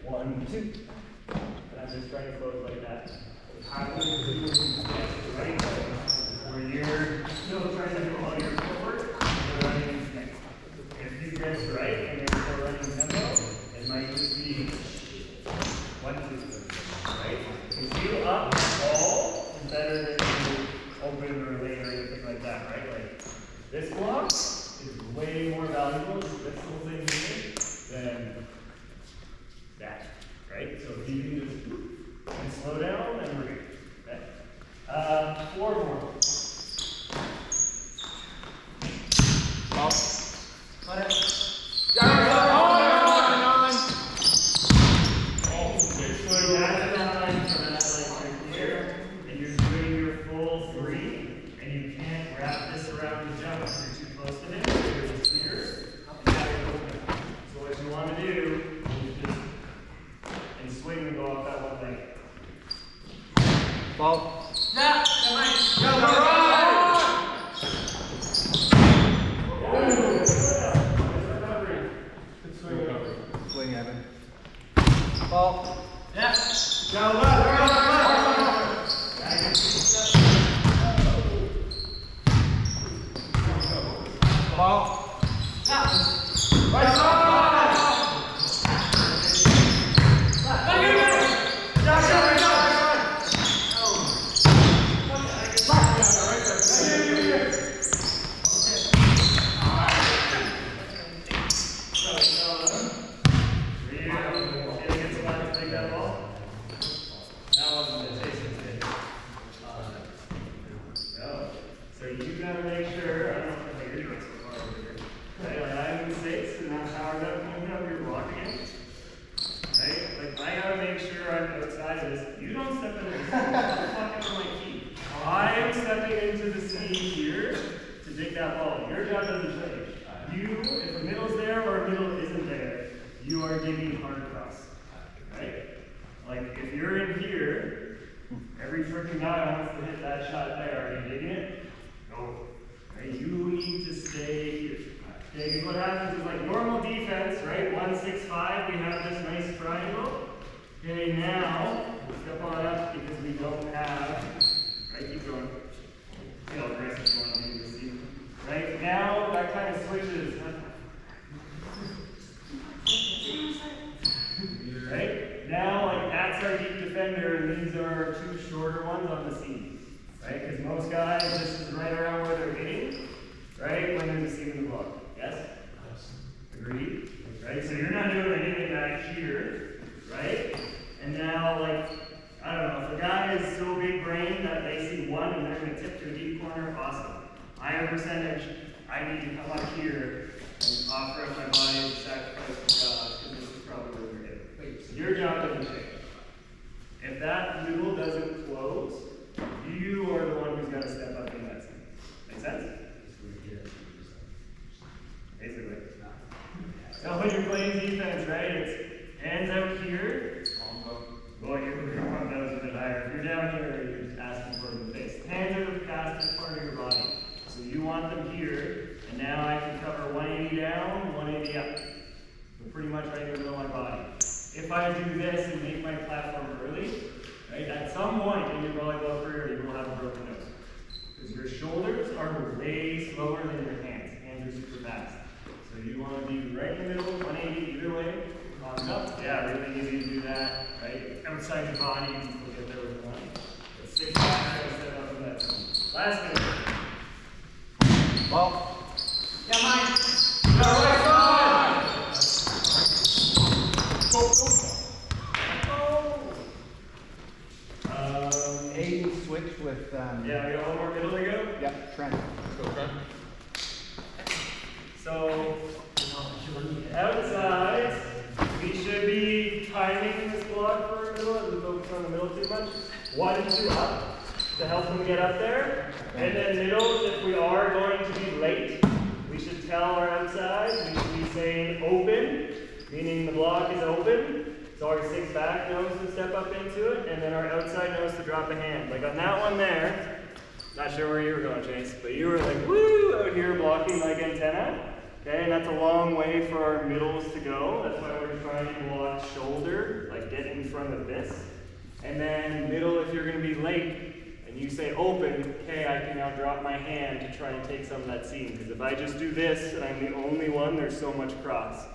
1, 2. And I'm just trying to close like that. Right? Where you're still trying to do all your footwork, you're running next. If you guess right and you're still running tempo, it might just be 1, 2. Right? Because you up all is better than you open or late or anything like that, right? Like this block is way more valuable, this little thing here, than that, right? So if you can just and slow down, and we're good. Okay? 4 more. Well, Cut it. Ball. Yeah, Swing, Evan. Ball. yeah. Go left. Ball. Yeah. Right side. So you gotta make sure, I don't know what you're doing so far over here. Right, like I'm in 6 and I'm powered up, moving up, you're blocking it. Right? Like I gotta make sure I'm outside of this. You don't step into the seam. I'm fucking on my key. I am stepping into the seam here to dig that ball. Your job doesn't change. You, if a middle's there or a middle isn't there, you are digging hard across. Right? Like if you're in here, every freaking guy wants to hit that shot there. Are you digging it? No. Right? You need to stay here. Okay, because what happens is like normal defense, right? 1, 6, 5, we have this nice triangle. Okay, now we'll step on up because we don't have, right? Keep going. See how aggressive you want to be this season. Right? Now that kind of switches. Right? Now, like, that's our deep defender, and these are our 2 shorter ones on the seam. Right? Because most guys, this is right around where they're hitting, right? When there's a seam in the block. Yes? Agreed? Right? So you're not doing anything back here, right? And now, like, I don't know, if a guy is so big brained that they see 1 and they're going to tip to a deep corner, awesome. Higher percentage, I need to come up here and offer up my body as a sacrifice to God, because this is probably where we're hitting. Your job doesn't change. If that noodle doesn't close, you are the one who's got to step up in that scene. Make sense? Basically. So when you're playing defense, right, it's hands out here. Well, your front nose a bit higher. If you're down here, you're just asking for it in the face. Hands are the fastest part of your body. So you want them here, and now I can cover 180 down, 180 up. We're pretty much right in the middle of my body. If I do this and make my platform early, right, at some point in your volleyball career, you will have a broken nose. Because your shoulders are way slower than your hands. Hands are super fast. So you want to be right in the middle, 180 either way. Palms up. Yeah, really easy to do that. Right? Outside your body, you can still get there with 1. But 6 back, step up from that. Last minute. Ball. Yeah, mine. Go right side! Go. Aiden switch with. Yeah, we got 1 more middle to go? Yep, Trent. Go, Trent. So, outside, we should be timing this block for a middle, and focus on the middle too much. 1, 2 up to help them get up there. And then middles, if we are going to be late, we should tell our outside, we should be saying open, meaning the block is open. So our 6 back knows to step up into it, and then our outside knows to drop a hand. Like on that one there, not sure where you were going, Chase, but you were like, woo, out here blocking like antenna. Okay, and that's a long way for our middles to go. That's why we're trying to block shoulder, like get in front of this. And then middle, if you're going to be late and you say open, okay, I can now drop my hand to try and take some of that seam. Because if I just do this and I'm the only one, there's so much cross.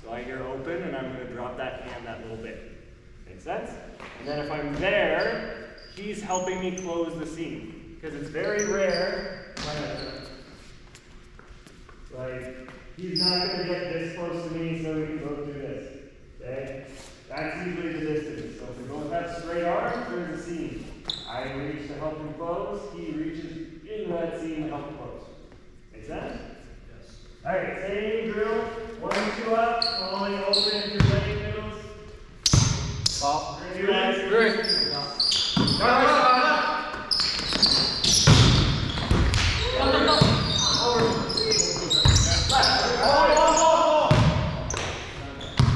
So I hear open and I'm going to drop that hand that little bit. Make sense? And then if I'm there, he's helping me close the seam. Because it's very rare, like, he's not going to get this close to me so we can both do this. Okay? That's usually the distance. So if we go with that straight arm, there's a seam. I reach to help him close, he reaches into that seam to help him close. Make sense? Yes. Alright, same drill. 1, 2 up, falling open if you're late middles. Ball. 3 legs. 3.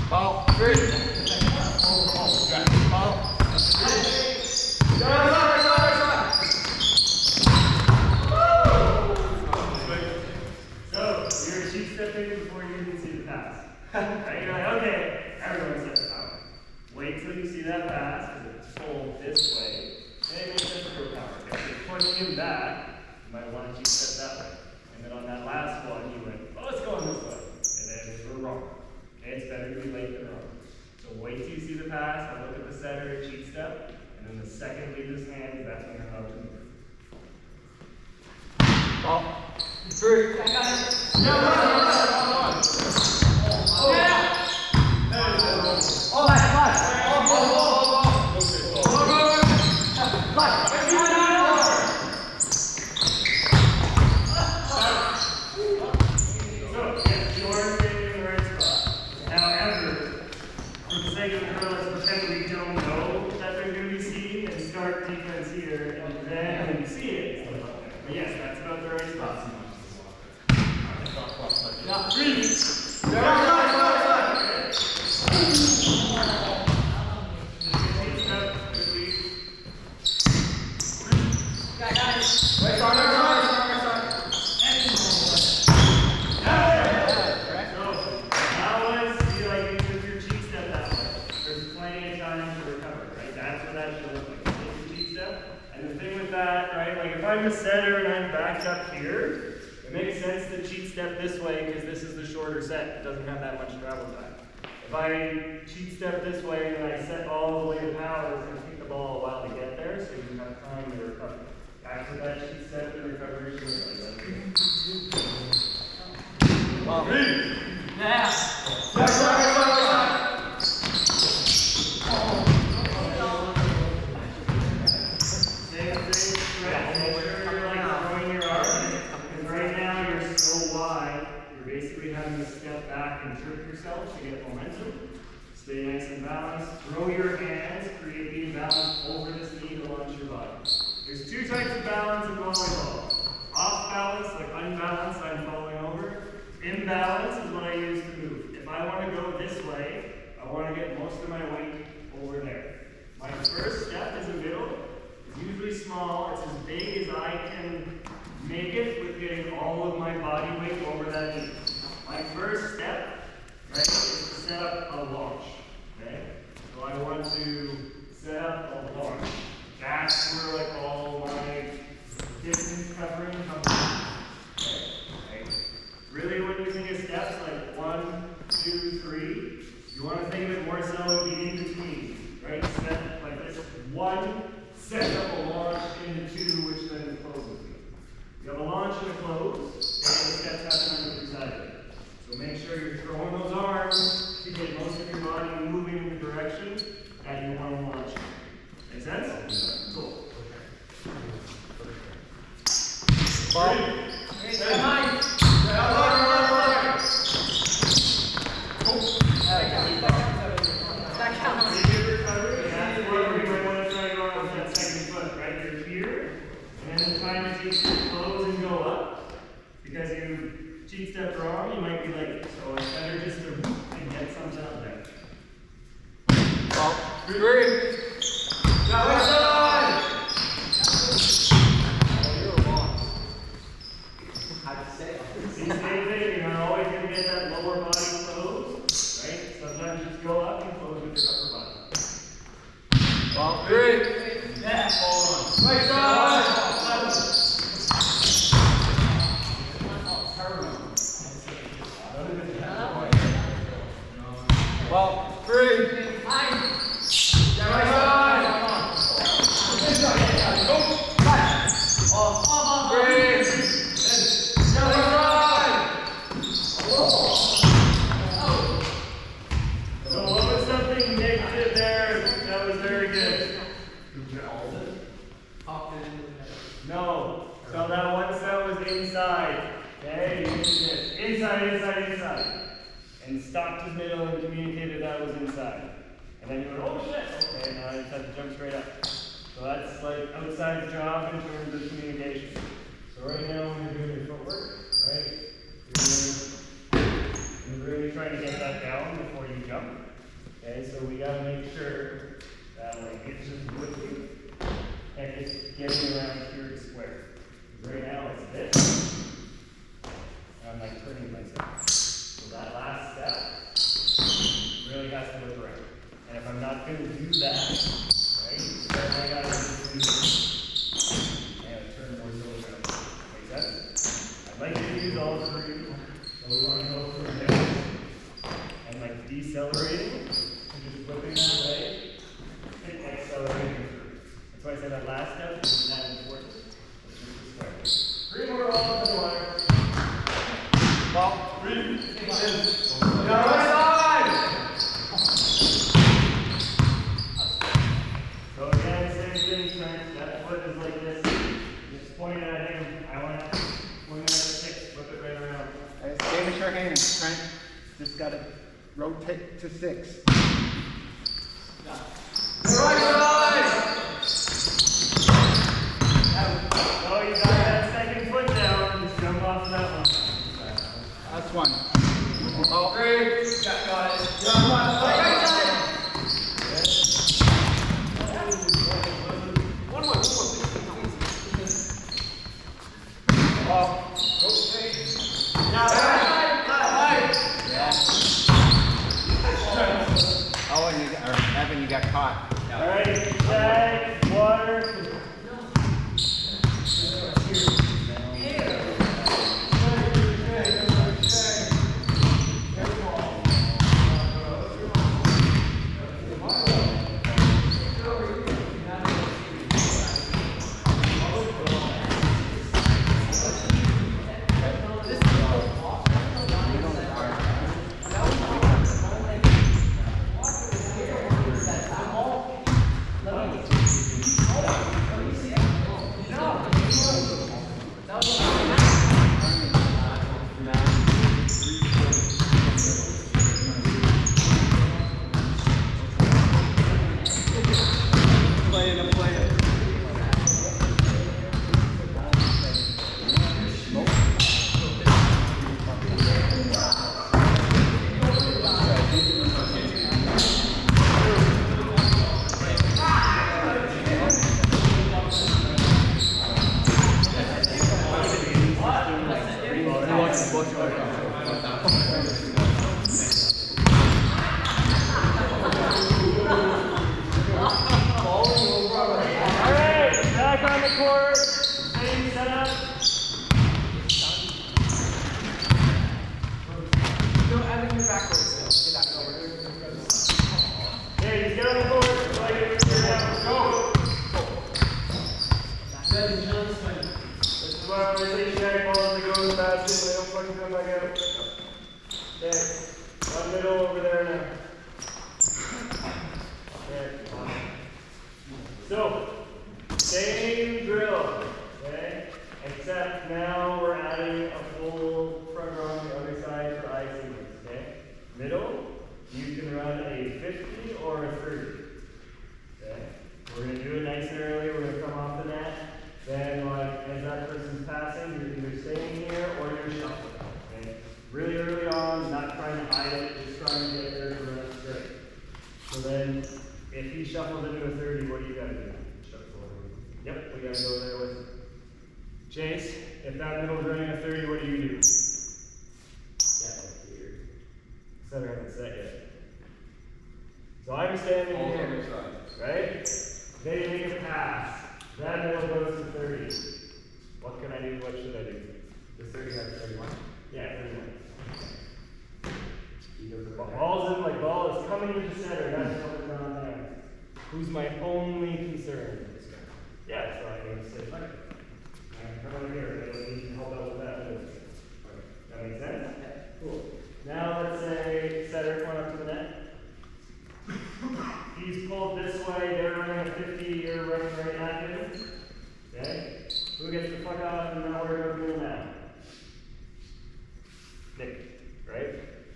Ball. 3. So, you're cheek stepping before you even see the pass. Right? You're like, okay, everyone steps out. Wait till you see that pass, because it's pulled this way. Then it makes sense for power. If you're pushing him back, you might want to cheek step that way. And then on that last one, he went, oh, it's going this way. And then we're wrong. Okay, it's better to be late than wrong. So wait till you see the pass, I'll look at the center, cheek step, and then the second leave his hand, that's when you're allowed to move. Ball. 3. I'm the center and I'm backed up here, it makes sense to cheat step this way because this is the shorter set. It doesn't have that much travel time. If I cheat step this way and I set all the way to power, it's going to take the ball a while to get there, so you have time to recover. Back to that cheat step and recovery. Step back and trip yourself to get momentum. Stay nice and balanced. Throw your hands, create being balanced over this knee to launch your body. There's 2 types of balance in volleyball. Off balance, like unbalanced, I'm falling over. Imbalance is what I use to move. If I want to go this way, I want to get most of my weight over there. My first step is a middle. It's usually small. It's as big as I can make it with getting all of my body weight over that knee. My first step, right, is to set up a launch, okay? So I want to set up a launch. That's where like all my distance covering comes in, okay? Really when you think of steps like 1, 2, 3, you want to think of it more so the in-between, right? Set like this, 1, set up a launch into 2, which then closes it. You have a launch and a close, and the steps happen on either side of it. So make sure you're throwing those arms to get most of your body moving in the direction that you want to launch. Make sense? Cool. Ball. Because you cheat step wrong, you might be late. So it's better just to and get something out there. Ball. 3. Same thing, you're not always going to Three. Yeah. Right side. Ball. Three. Nine. Yeah, right side. Three. Yeah, right side. So what was something Nick did there that was very good? No. So that one set was inside. Okay, you did this. Inside, inside, inside. And stopped his middle and communicated that was inside. And then you went, oh shit, okay, now I just have to jump straight up. So that's like outside the job in terms of communication. So right now when you're doing your footwork, right, you're really trying to get that down before you jump. Okay, so we gotta make sure that like it's just with you and it's getting around here to square. Right now it's this. And I'm like turning myself. So that last step really has to look around. And if I'm not gonna do that, right, then I gotta do this. I gotta turn more so around. Make sense? I'd like to use all three. So we wanna go through this and like decelerating and just whipping that way and accelerating through. That's why I said that last step is that important. It's just the square. Three more balls in the water. Ball. Three. Yeah, right side. So again, same thing, Trent. That foot is like this. Just point at him. I want to point at the six, flip it right around. Stay with your hands, Trent. Just gotta rotate to 6. Right side. So you got that second foot down. Just jump off of that one. That's one. Ball. Three. Got it. Yeah, right side. Ball. Oh, and you got, or Evan, you got caught. All right, tag, water. So, same drill, okay? Except now we're adding a full front row on the other side for I sequence, okay? Middle, you can run a 50 or a 30, okay? We're gonna do it nice and early, we're gonna come off the net. Then, like, as that person's passing, you're either staying here or you're shuffling, okay? Really early on, not trying to hide it, just trying to get there to run it straight. So then, if he shuffles into a 30, what do you gotta do? Shuffle. Yep, we gotta go there with Chase. If that middle's running a 30, what do you do? Yeah, here. Center hasn't set yet. So I'm standing here, right? They make a pass. That middle goes to 30. What can I do? What should I do? Does 30 have 31? Yeah, 31. Ball's in, like ball is coming to the center. That's what is on there. Who's my only concern? Yeah, so I need to say, come over here. Maybe you can help out with that. That makes sense? Cool. Now let's say setter going up to the net. He's pulled this way, they're running a 50, you're running right at him. Okay? Who gets the fuck off and now we're going to do now? Nick, right?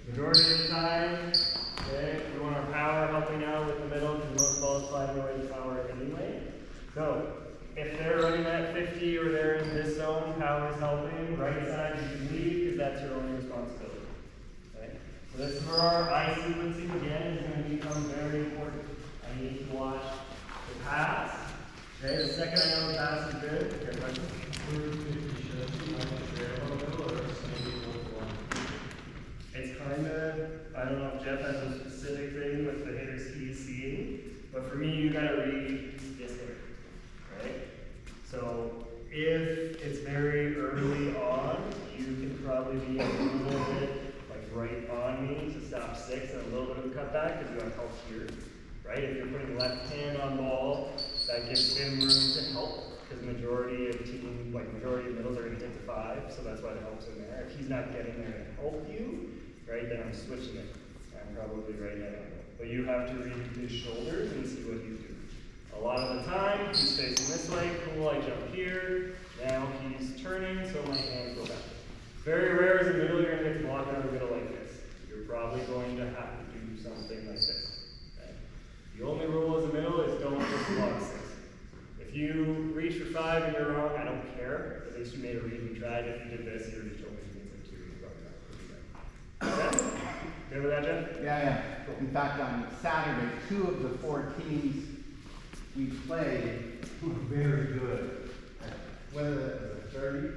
Majority of the time, okay, we want our power helping out with the middle because most balls find their way to power anyway. So, if they're running at 50 or they're in this zone, power is helping. Right side you can leave because that's your only responsibility. So this is where our eye sequencing again is going to become very important. I need to watch the pass. Okay, the second I know the pass is good, it's kind of, I don't know if Jeff has a specific thing with the hitters he's seeing, but for me, you got to read this hitter, right? So if it's very early on, you can probably be a little bit right on me to stop 6 and a little bit of a cutback because you got help here, right? If you're putting left hand on ball, that gives him room to help because majority of middles are going to hit to 5, so that's why the help's in there. If he's not getting there to help you, right, then I'm switching it. I'm probably right at him. But you have to read his shoulders and see what he's doing. A lot of the time, he's facing this way, cool, I jump here, now he's turning, so my hands go back. Very rare as a middle, you're going to get blocked out of the middle like this. You're probably going to have to do something like this. Okay? The only rule as a middle is don't just block 6. If you reach for 5 and you're wrong, I don't care. At least you made a read and tried. If you did this, you already told me you did 2. You're probably not. Okay? Good with that, Jeff? Yeah. Cool. In fact, on Saturday, 2 of the 4 teams we played were very good. Whether it was 30,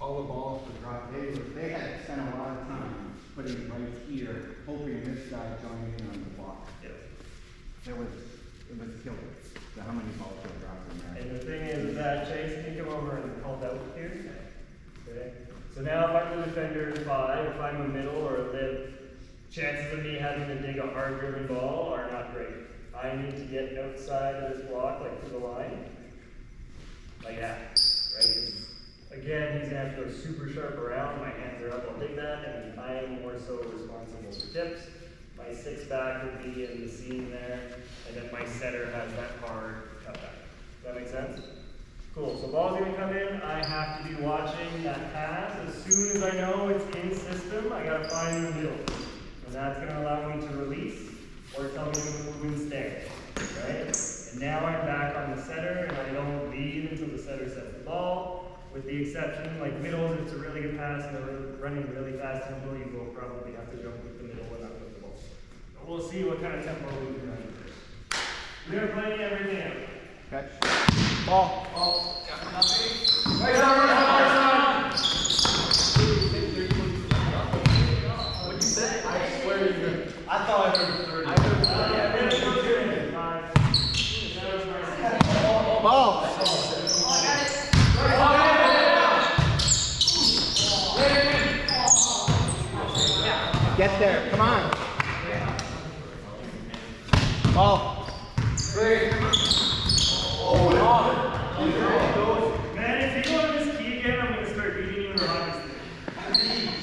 all the balls were dropped. They had spent a lot of time putting it right here, hoping this guy joined in on the block. Yep. It was killer. So how many balls were dropped in there? And the thing is that Chase can come over and help out here. Okay. So now if I'm the defender 5, if I'm a middle or a lib, chances of me having to dig a hard driven ball are not great. I need to get outside of this block, like to the line. Like that. Right? Again, he's going to have to go super sharp around. My hands are up, I'll dig that, and I am more so responsible for tips. My 6 back would be in the seam there, and then my setter has that hard cutback. Does that make sense? Cool, so ball's going to come in. I have to be watching that pass. As soon as I know it's in system, I got to find the middle. And that's going to allow me to release or tell me to move and stay. Right? And now I'm back on the setter, and I don't leave until the setter sets the ball. With the exception, like middles, if it's a really good pass and they're running really fast tempo, you will probably have to jump with the middle and not with the ball. But we'll see what kind of tempo we can run first. We are playing everything out. Catch. Ball. Right side. What'd you say? I swear you did. I thought I heard 30. Ball. Get there. Come on. Ball. Great.